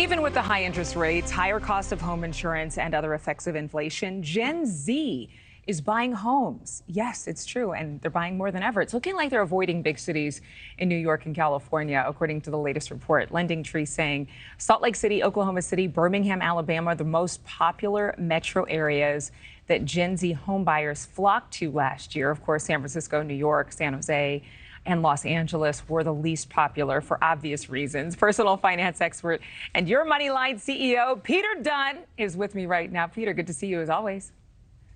Even with the high interest rates, higher cost of home insurance, and other effects of inflation, Gen Z is buying homes. Yes, it's true, and they're buying more than ever. It's looking like they're avoiding big cities in New York and California, according to the latest report. Lending Tree saying Salt Lake City, Oklahoma City, Birmingham, Alabama are the most popular metro areas that Gen Z homebuyers flocked to last year. Of course, San Francisco, New York, San Jose, and Los Angeles were the least popular for obvious reasons. Personal finance expert and Your Moneyline CEO, Peter Dunn, is with me right now. Peter, good to see you as always.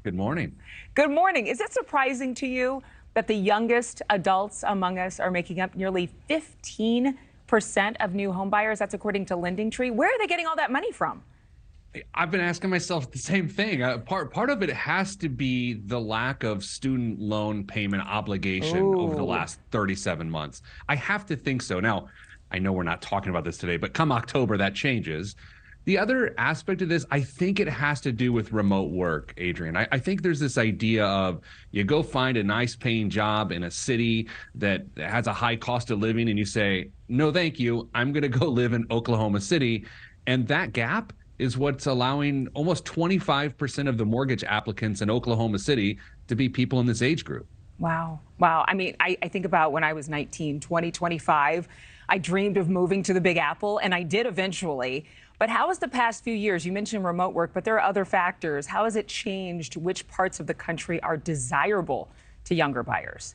Good morning. Good morning. Is it surprising to you that the youngest adults among us are making up nearly 15% of new home buyers? That's according to Lending Tree. Where are they getting all that money from? I've been asking myself the same thing. Part of it has to be the lack of student loan payment obligation over the last 37 months. I have to think so. Now, I know we're not talking about this today, but come October, that changes. The other aspect of this, I think it has to do with remote work, Adrienne. I think there's this idea of you go find a nice paying job in a city that has a high cost of living and you say, no, thank you. I'm going to go live in Oklahoma City. And that gap is what's allowing almost 25% of the mortgage applicants in Oklahoma City to be people in this age group. Wow. Wow. I mean, I think about when I was 19, 20, 25, I dreamed of moving to the Big Apple, and I did eventually. But how has the past few years, you mentioned remote work, but there are other factors. How has it changed which parts of the country are desirable to younger buyers?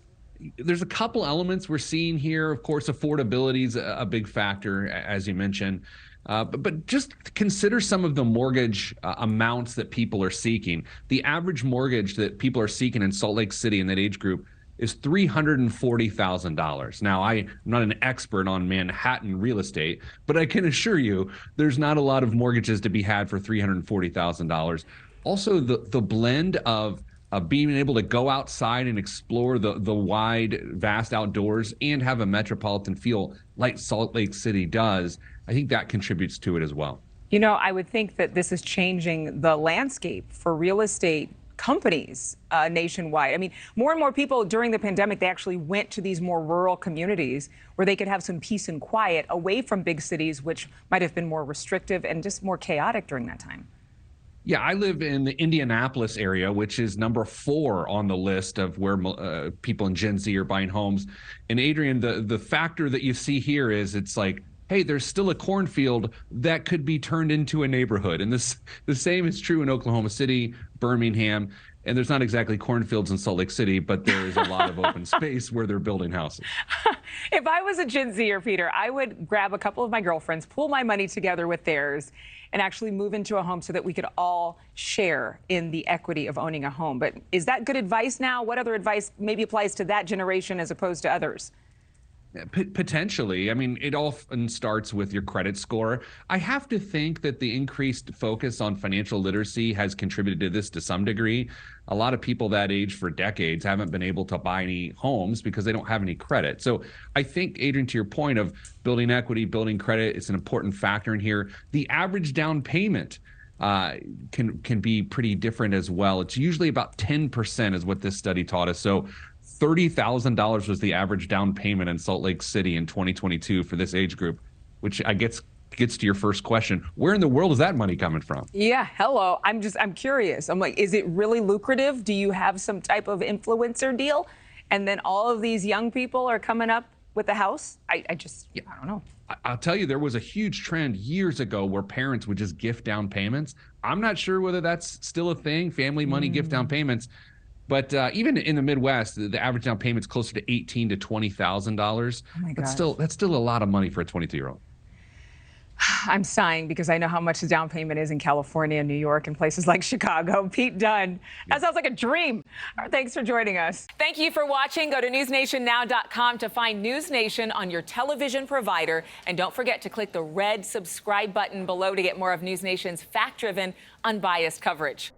There's a couple elements we're seeing here. Of course, affordability is a big factor, as you mentioned. But just consider some of the mortgage amounts that people are seeking. The average mortgage that people are seeking in Salt Lake City in that age group is $340,000. Now, I'm not an expert on Manhattan real estate, but I can assure you there's not a lot of mortgages to be had for $340,000. Also, the blend of being able to go outside and explore the wide, vast outdoors and have a metropolitan feel like Salt Lake City does, I think that contributes to it as well. You know, I would think that this is changing the landscape for real estate companies nationwide. I mean, more and more people during the pandemic, they actually went to these more rural communities where they could have some peace and quiet away from big cities, which might have been more restrictive and just more chaotic during that time. Yeah, I live in the Indianapolis area, which is number 4 on the list of where people in Gen Z are buying homes. And Adrienne, the factor that you see here is it's like, hey, there's still a cornfield that could be turned into a neighborhood. And the same is true in Oklahoma City, Birmingham, and there's not exactly cornfields in Salt Lake City, but there is a lot of open space where they're building houses. If I was a Gen Zer, Peter, I would grab a couple of my girlfriends, pool my money together with theirs, and actually move into a home so that we could all share in the equity of owning a home. But is that good advice now? What other advice maybe applies to that generation as opposed to others? Potentially. I mean, it often starts with your credit score. I have to think that the increased focus on financial literacy has contributed to this to some degree. A lot of people that age for decades haven't been able to buy any homes because they don't have any credit. So I think, Adrienne, to your point of building equity, building credit, it's an important factor in here. The average down payment can be pretty different as well. It's usually about 10% is what this study taught us. So $30,000 was the average down payment in Salt Lake City in 2022 for this age group, which I guess gets to your first question. Where in the world is that money coming from? Yeah, hello. I'm curious. I'm like, is it really lucrative? Do you have some type of influencer deal? And then all of these young people are coming up with a house? I don't know. I'll tell you, there was a huge trend years ago where parents would just gift down payments. I'm not sure whether that's still a thing, family money gift down payments. But even in the Midwest, the average down payment's closer to $18,000 to $20,000. Oh my gosh. That's still a lot of money for a 22-year-old. I'm sighing because I know how much the down payment is in California, New York, and places like Chicago. Pete Dunn, that sounds like a dream. Thanks for joining us. Thank you for watching. Go to newsnationnow.com to find NewsNation on your television provider. And don't forget to click the red subscribe button below to get more of NewsNation's fact-driven, unbiased coverage.